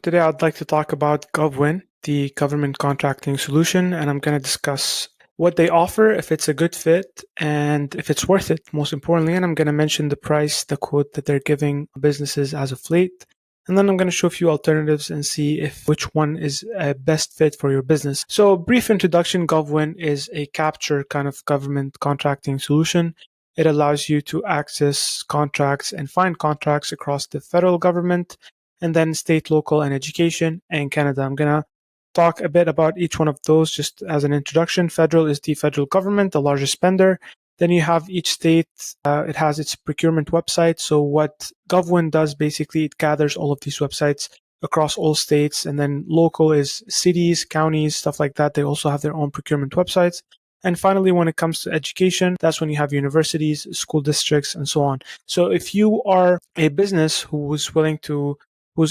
Today, I'd like to talk about GovWin, the government contracting solution, and I'm going to discuss what they offer, if it's a good fit, and if it's worth it, most importantly. And I'm going to mention the price, the quote that they're giving businesses as of late. And then I'm going to show a few alternatives and see if which one is a best fit for your business. So, brief introduction, GovWin is a capture kind of government contracting solution. It allows you to access contracts and find contracts across the federal government and then state, local, and education, and Canada. I'm going to talk a bit about each one of those just as an introduction. Federal is the federal government, the largest spender. Then you have each state, it has its procurement website. So what GovWin does, basically, it gathers all of these websites across all states. And then local is cities, counties, stuff like that. They also have their own procurement websites. And finally, when it comes to education, that's when you have universities, school districts, and so on. So if you are a business who's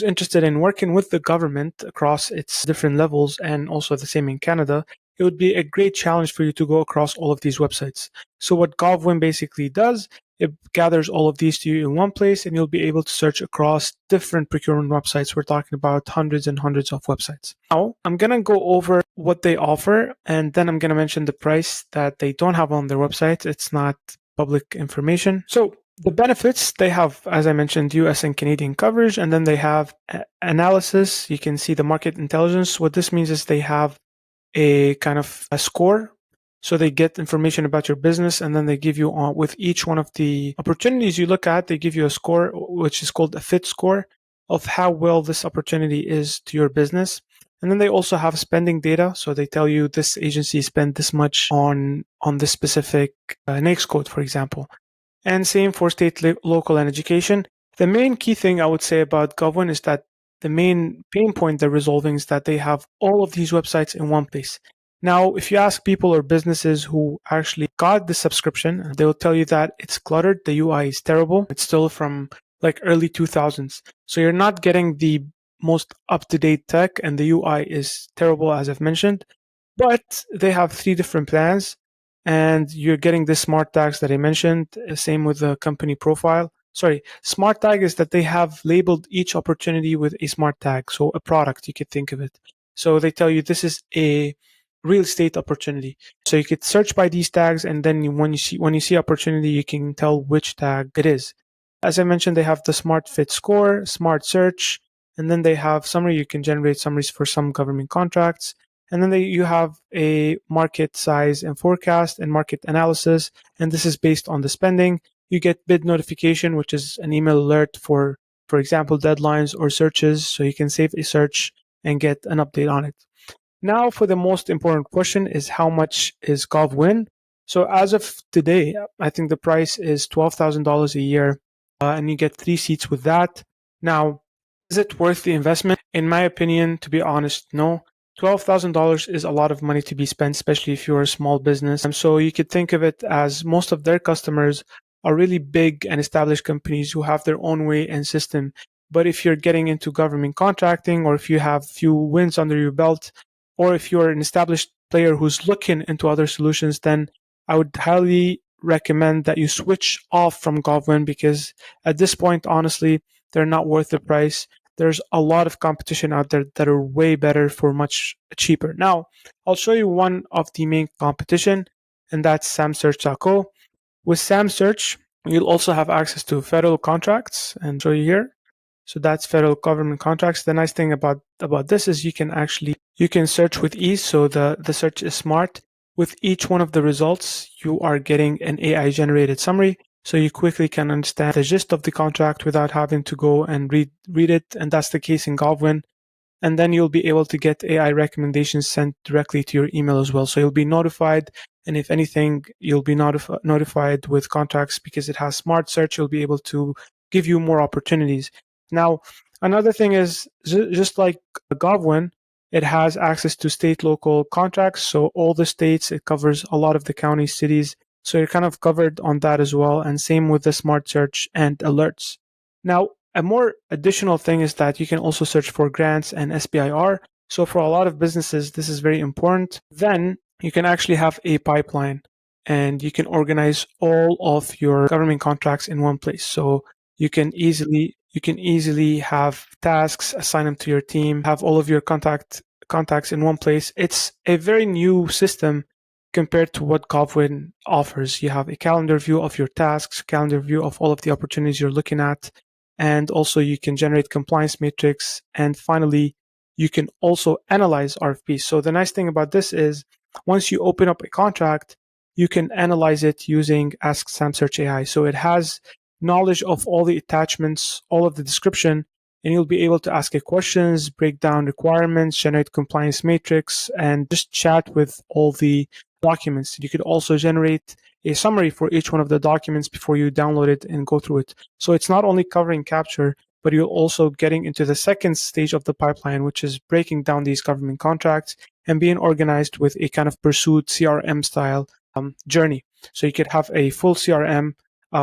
interested in working with the government across its different levels, and also the same in Canada, it would be a great challenge for you to go across all of these websites. So what GovWin basically does, it gathers all of these to you in one place, and you'll be able to search across different procurement websites. We're talking about hundreds and hundreds of websites. Now, I'm going to go over what they offer, and then I'm going to mention the price that they don't have on their website. It's not public information. So the benefits, they have, as I mentioned, US and Canadian coverage, and then they have analysis. You can see the market intelligence. What this means is they have a kind of a score. So they get information about your business, and then they give you with each one of the opportunities you look at, they give you a score, which is called a fit score of how well this opportunity is to your business. And then they also have spending data. So they tell you this agency spent this much on this specific NAICS code, for example. And same for state, local, and education. The main key thing I would say about GovWin is that the main pain point they're resolving is that they have all of these websites in one place. Now, if you ask people or businesses who actually got the subscription, they will tell you that it's cluttered. The UI is terrible. It's still from like early 2000s. So you're not getting the most up-to-date tech, and the UI is terrible, as I've mentioned. But they have 3 different plans, and you're getting the smart tags that I mentioned. Same with the company profile. Smart tag is that they have labeled each opportunity with a smart tag. So a product, you could think of it. So they tell you this is a real estate opportunity. So you could search by these tags, and then when you see opportunity, you can tell which tag it is. As I mentioned, they have the smart fit score, smart search, and then they have summary. You can generate summaries for some government contracts. And then you have a market size and forecast and market analysis. And this is based on the spending. You get bid notification, which is an email alert for example, deadlines or searches. So you can save a search and get an update on it. Now, for the most important question is how much is GovWin? So as of today, I think the price is $12,000 a year, and you get 3 seats with that. Now, is it worth the investment? In my opinion, to be honest, no. $12,000 is a lot of money to be spent, especially if you're a small business. And so you could think of it as most of their customers are really big and established companies who have their own way and system. But if you're getting into government contracting, or if you have few wins under your belt, or if you're an established player who's looking into other solutions, then I would highly recommend that you switch off from GovWin, because at this point, honestly, they're not worth the price. There's a lot of competition out there that are way better for much cheaper. Now, I'll show you one of the main competition, and that's SamSearch.co. With SamSearch, you'll also have access to federal contracts, and show you here. So that's federal government contracts. The nice thing about this is you can search with ease. So the search is smart. With each one of the results, you are getting an AI generated summary. So you quickly can understand the gist of the contract without having to go and read it. And that's the case in GovWin. And then you'll be able to get AI recommendations sent directly to your email as well. So you'll be notified. And if anything, you'll be notified with contracts, because it has smart search. You'll be able to give you more opportunities. Now, another thing is, just like GovWin, it has access to state, local contracts. So all the states, it covers a lot of the counties, cities. So you're kind of covered on that as well. And same with the smart search and alerts. Now, a more additional thing is that you can also search for grants and SBIR. So for a lot of businesses, this is very important. Then you can actually have a pipeline, and you can organize all of your government contracts in one place. So you can easily You can easily have tasks, assign them to your team, have all of your contacts in one place. It's a very new system compared to what GovWin offers. You have a calendar view of your tasks, calendar view of all of the opportunities you're looking at, and also you can generate compliance matrix. And finally, you can also analyze RFPs. So the nice thing about this is once you open up a contract, you can analyze it using Ask SamSearch AI. So it has knowledge of all the attachments, all of the description, and you'll be able to ask it questions, break down requirements, generate compliance matrix, and just chat with all the documents. You could also generate a summary for each one of the documents before you download it and go through it. So it's not only covering capture, but you're also getting into the second stage of the pipeline, which is breaking down these government contracts and being organized with a kind of pursued CRM style journey. So you could have a full CRM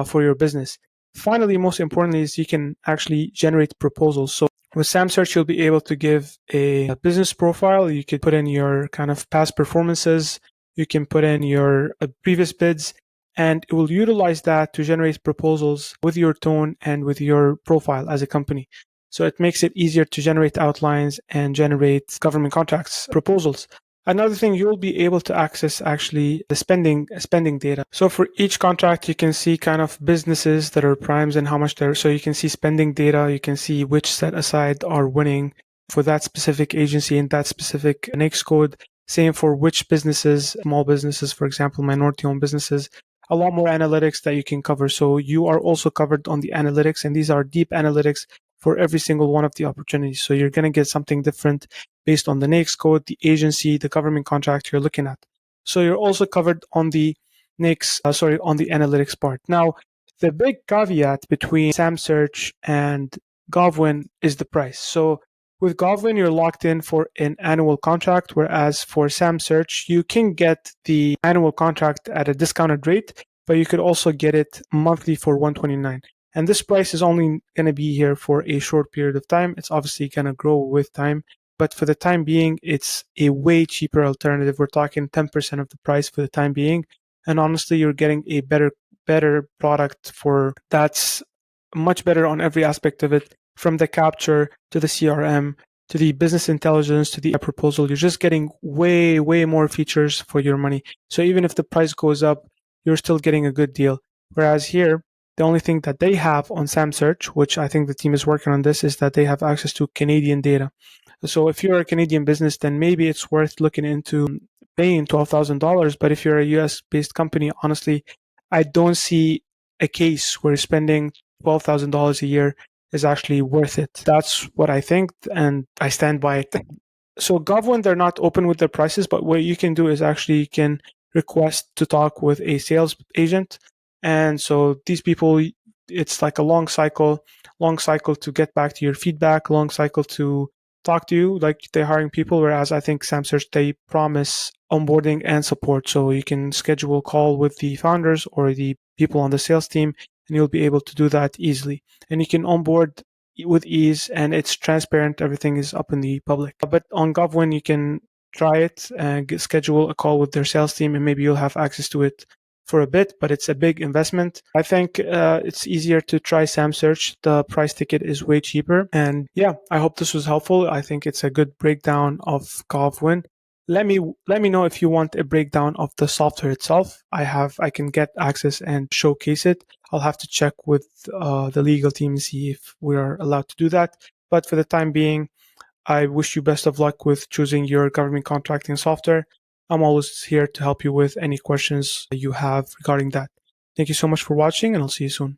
for your business. Finally, most importantly, is you can actually generate proposals. So with SamSearch, you'll be able to give a business profile. You could put in your kind of past performances. You can put in your previous bids, and it will utilize that to generate proposals with your tone and with your profile as a company. So it makes it easier to generate outlines and generate government contracts proposals. Another thing, you'll be able to access actually the spending data. So for each contract, you can see kind of businesses that are primes and how much they're, so you can see spending data, you can see which set aside are winning for that specific agency and that specific NAICS code. Same for which businesses, small businesses, for example, minority-owned businesses, a lot more analytics that you can cover. So you are also covered on the analytics, and these are deep analytics for every single one of the opportunities. So you're going to get something different based on the NAICS code, the agency, the government contract you're looking at. So you're also covered on the on the analytics part. Now, the big caveat between SamSearch and GovWin is the price. So with GovWin, you're locked in for an annual contract, whereas for SamSearch, you can get the annual contract at a discounted rate, but you could also get it monthly for $129. And this price is only going to be here for a short period of time. It's obviously going to grow with time, but for the time being, it's a way cheaper alternative. We're talking 10% of the price for the time being. And honestly, you're getting a better product for that's much better on every aspect of it, from the capture to the CRM to the business intelligence to the proposal. You're just getting way more features for your money. So even if the price goes up, you're still getting a good deal. Whereas here, the only thing that they have on SamSearch, which I think the team is working on this, is that they have access to Canadian data. So if you're a Canadian business, then maybe it's worth looking into paying $12,000. But if you're a US-based company, honestly, I don't see a case where spending $12,000 a year is actually worth it. That's what I think, and I stand by it. So GovWin, they're not open with their prices, but what you can do is actually you can request to talk with a sales agent. And so these people, it's like a long cycle to get back to your feedback, long cycle to talk to you, like they're hiring people. Whereas I think SamSearch, they promise onboarding and support. So you can schedule a call with the founders or the people on the sales team, and you'll be able to do that easily. And you can onboard with ease, and it's transparent. Everything is up in the public. But on GovWin, you can try it and schedule a call with their sales team, and maybe you'll have access to it for a bit, but it's a big investment. I think it's easier to try SamSearch. The price ticket is way cheaper. And yeah, I hope this was helpful. I think it's a good breakdown of GovWin. Let me know if you want a breakdown of the software itself. I can get access and showcase it. I'll have to check with the legal team and see if we are allowed to do that. But for the time being, I wish you best of luck with choosing your government contracting software. I'm always here to help you with any questions you have regarding that. Thank you so much for watching, and I'll see you soon.